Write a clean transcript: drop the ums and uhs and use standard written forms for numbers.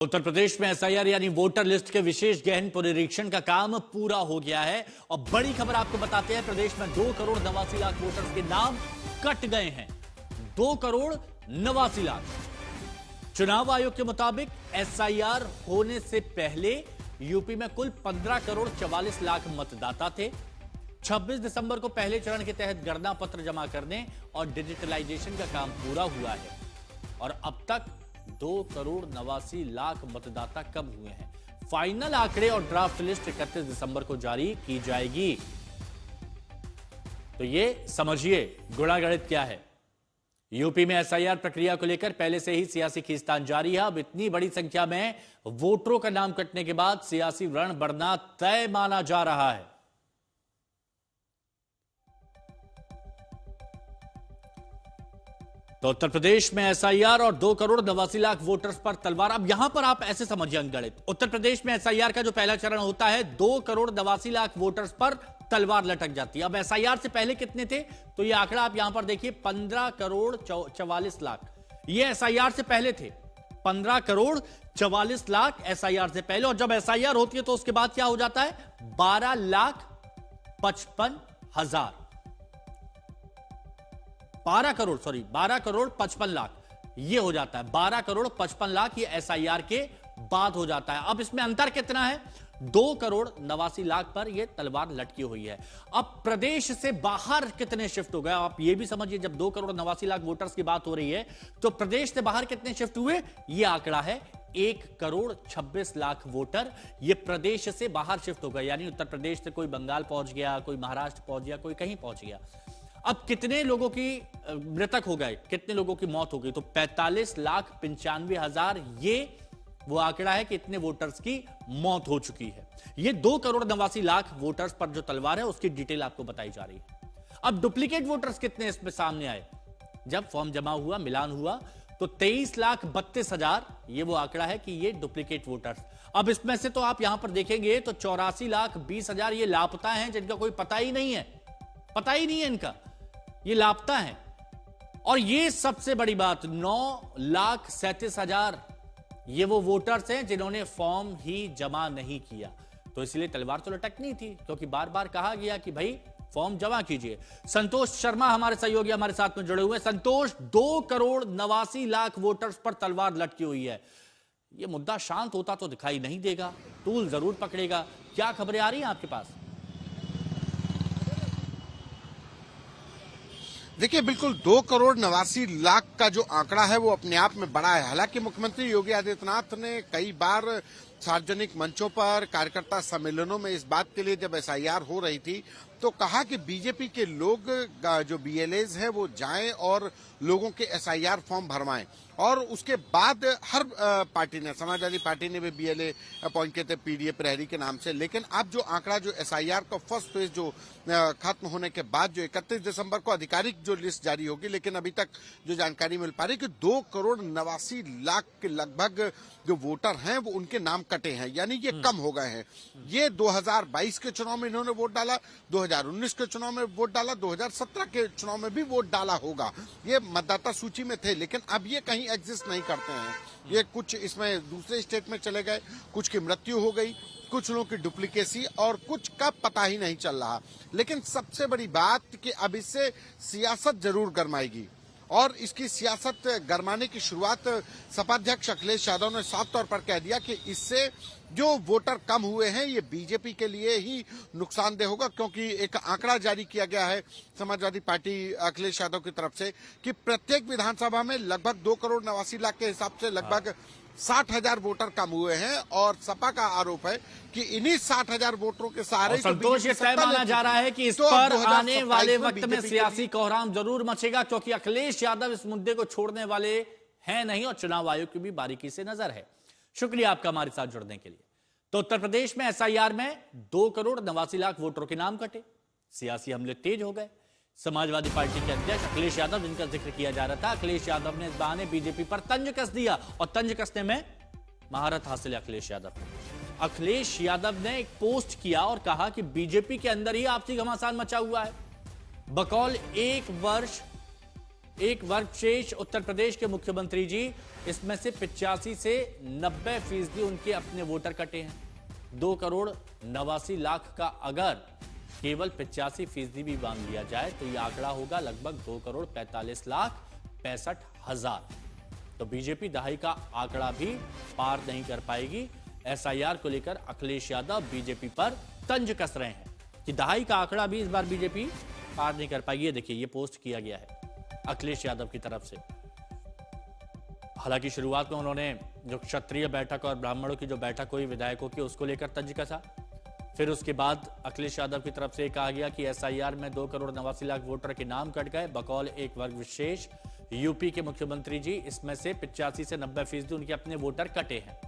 उत्तर प्रदेश में एसआईआर यानी voter list के विशेष गहन पुनरीक्षण का काम पूरा हो गया है और बड़ी खबर आपको बताते हैं, प्रदेश में 2,89,00,000 वोटर्स के नाम कट गए हैं। 2,89,00,000। चुनाव आयोग के मुताबिक एसआईआर होने से पहले यूपी में कुल 15,44,00,000 मतदाता थे। 26 दिसंबर को पहले चरण के तहत गणना पत्र जमा करने और डिजिटलाइजेशन का काम पूरा हुआ है और अब तक 2,89,00,000 मतदाता कम हुए हैं। फाइनल आंकड़े और ड्राफ्ट लिस्ट 31 दिसंबर को जारी की जाएगी। तो ये समझिए गुणागणित क्या है। यूपी में एसआईआर प्रक्रिया को लेकर पहले से ही सियासी खींचतान जारी है। अब इतनी बड़ी संख्या में वोटरों का नाम कटने के बाद सियासी रण बढ़ना तय माना जा रहा है। तो उत्तर प्रदेश में एसआईआर और 2,89,00,000 वोटर्स पर तलवार। अब यहां पर आप ऐसे समझिए अंकगणित, उत्तर प्रदेश में एसआईआर का जो पहला चरण होता है 2,89,00,000 वोटर्स पर तलवार लटक जाती है। अब एसआईआर से पहले कितने थे, तो ये आंकड़ा आप यहां पर देखिए 15,44,00,000। ये एसआईआर से पहले थे 15,44,00,000 एसआईआर से पहले। और जब एसआईआर होती है तो उसके बाद क्या हो जाता है 12,55,000। 12,55,00,000 ये हो जाता है। 12,55,00,000 ये एसआईआर के बाद हो जाता है। अब इसमें अंतर कितना है, 2,89,00,000 पर ये तलवार लटकी हुई है। अब प्रदेश से बाहर कितने शिफ्ट हो गए, आप ये भी समझिए। जब 2,89,00,000 वोटर्स की बात हो रही है तो प्रदेश से बाहर कितने शिफ्ट हुए, ये आंकड़ा है 1,26,00,000 वोटर ये प्रदेश से बाहर शिफ्ट हो गए। यानी उत्तर प्रदेश से कोई बंगाल पहुंच गया, कोई महाराष्ट्र पहुंच गया, कोई कहीं पहुंच गया। अब कितने लोगों की मृतक हो गए, कितने लोगों की मौत हो गई, तो 45,95,000 ये वो आंकड़ा है कि इतने वोटर्स की मौत हो चुकी है। ये 2,89,00,000 वोटर्स पर जो तलवार है उसकी डिटेल आपको बताई जा रही है। अब डुप्लीकेट वोटर्स कितने इसमें सामने आए, जब फॉर्म जमा हुआ, मिलान हुआ, तो 23,32,000 ये वो आंकड़ा है कि ये डुप्लीकेट वोटर्स। अब इसमें से तो आप यहां पर देखेंगे तो 84,20,000 ये लापता हैं, जिनका कोई पता ही नहीं है, पता ही नहीं है इनका, ये लापता है। और ये सबसे बड़ी बात, 9,37,000 ये वो वोटर्स हैं जिन्होंने फॉर्म ही जमा नहीं किया। तो इसलिए तलवार तो लटकनी थी, क्योंकि बार बार कहा गया कि भाई फॉर्म जमा कीजिए। संतोष शर्मा हमारे सहयोगी हमारे साथ में जुड़े हुए हैं। संतोष, 2,89,00,000 वोटर्स पर तलवार लटकी हुई है। यह मुद्दा शांत होता तो दिखाई नहीं देगा, टूल जरूर पकड़ेगा। क्या खबरें आ रही हैं आपके पास? देखिए, बिल्कुल 2,89,00,000 का जो आंकड़ा है वो अपने आप में बड़ा है। हालांकि मुख्यमंत्री योगी आदित्यनाथ ने कई बार सार्वजनिक मंचों पर, कार्यकर्ता सम्मेलनों में इस बात के लिए जब एसआईआर हो रही थी तो कहा कि बीजेपी के लोग जो बीएलएज हैं वो जाएं और लोगों के एसआईआर फॉर्म भरवाएं। और उसके बाद हर पार्टी ने, समाजवादी पार्टी ने भी बीएलए अपॉइंट किए थे पीडीए प्रहरी के नाम से। लेकिन अब जो आंकड़ा, जो एसआईआर का फर्स्ट फेज जो खत्म होने के बाद जो 31 दिसंबर को आधिकारिक जो लिस्ट जारी होगी, लेकिन अभी तक जो जानकारी मिल पा रही है कि 2,89,00,000 के लगभग जो वोटर हैं वो उनके नाम कटे हैं, यानी ये कम हो गए हैं। ये 2022 के चुनाव में इन्होंने वोट डाला, 2019 के चुनाव में वोट डाला, 2017 के चुनाव में भी वोट डाला होगा। ये मतदाता सूची में थे, लेकिन अब ये कहीं एग्जिस्ट नहीं करते हैं। ये कुछ इसमें दूसरे स्टेट में चले गए, कुछ की मृत्यु हो गई, कुछ लोगों की डुप्लीकेसी, और कुछ का पता ही नहीं चल रहा। लेकिन सबसे बड़ी बात कि अब इससे सियासत जरूर गरमाएगी, और इसकी सियासत गरमाने की शुरुआत सपा अध्यक्ष अखिलेश यादव ने साफ तौर पर कह दिया कि इससे जो वोटर कम हुए हैं ये बीजेपी के लिए ही नुकसानदेह होगा। क्योंकि एक आंकड़ा जारी किया गया है समाजवादी पार्टी अखिलेश यादव की तरफ से कि प्रत्येक विधानसभा में लगभग 2,89,00,000 के हिसाब से लगभग 60,000 वोटर कम हुए हैं। और सपा का आरोप है कि इन्हीं 60,000 वोटरों के सहारे संतोष, ये तय माना जा रहा है कि इस पर आने वाले वक्त में सियासी कोहराम जरूर मचेगा, क्योंकि अखिलेश यादव इस मुद्दे को छोड़ने वाले हैं नहीं और चुनाव आयोग की भी बारीकी से नजर है। शुक्रिया आपका हमारे साथ जुड़ने के लिए। तो उत्तर प्रदेश में एसआईआर में 2,89,00,000 वोटरों के नाम कटे, सियासी हमले तेज हो गए। समाजवादी पार्टी के अध्यक्ष अखिलेश यादव, जिनका जिक्र किया जा रहा था, अखिलेश यादव ने इस बहाने बीजेपी पर तंज कस दिया, और तंज कसने में महारत हासिल है अखिलेश यादव। अखिलेश यादव ने एक पोस्ट किया और कहा कि बीजेपी के अंदर ही आपसी घमासान मचा हुआ है। बकौल 1 वर्ष एक वर्ग शेष उत्तर प्रदेश के मुख्यमंत्री जी, इसमें से 85 से 90% उनके अपने वोटर कटे हैं। 2 करोड़ 89 लाख का अगर केवल 85% भी बांध लिया जाए तो यह आंकड़ा होगा लगभग 2 करोड़ 45 लाख 65 हजार। तो बीजेपी दहाई का आंकड़ा भी पार नहीं कर पाएगी। एसआईआर को लेकर अखिलेश यादव बीजेपी पर तंज कस रहे हैं कि दहाई का आंकड़ा भी इस बार बीजेपी पार नहीं कर पाएगी। ये देखिए, ये पोस्ट किया गया है अखिलेश यादव की तरफ से। हालांकि शुरुआत में उन्होंने जो क्षत्रिय बैठक और ब्राह्मणों की जो बैठक हुई विधायकों की, उसको लेकर तंज कसा। फिर उसके बाद अखिलेश यादव की तरफ से कहा गया कि एसआईआर में 2 करोड़ 89 लाख वोटर के नाम कट गए बकौल एक वर्ग विशेष यूपी के मुख्यमंत्री जी, इसमें से 85 से 90% उनके अपने वोटर कटे हैं।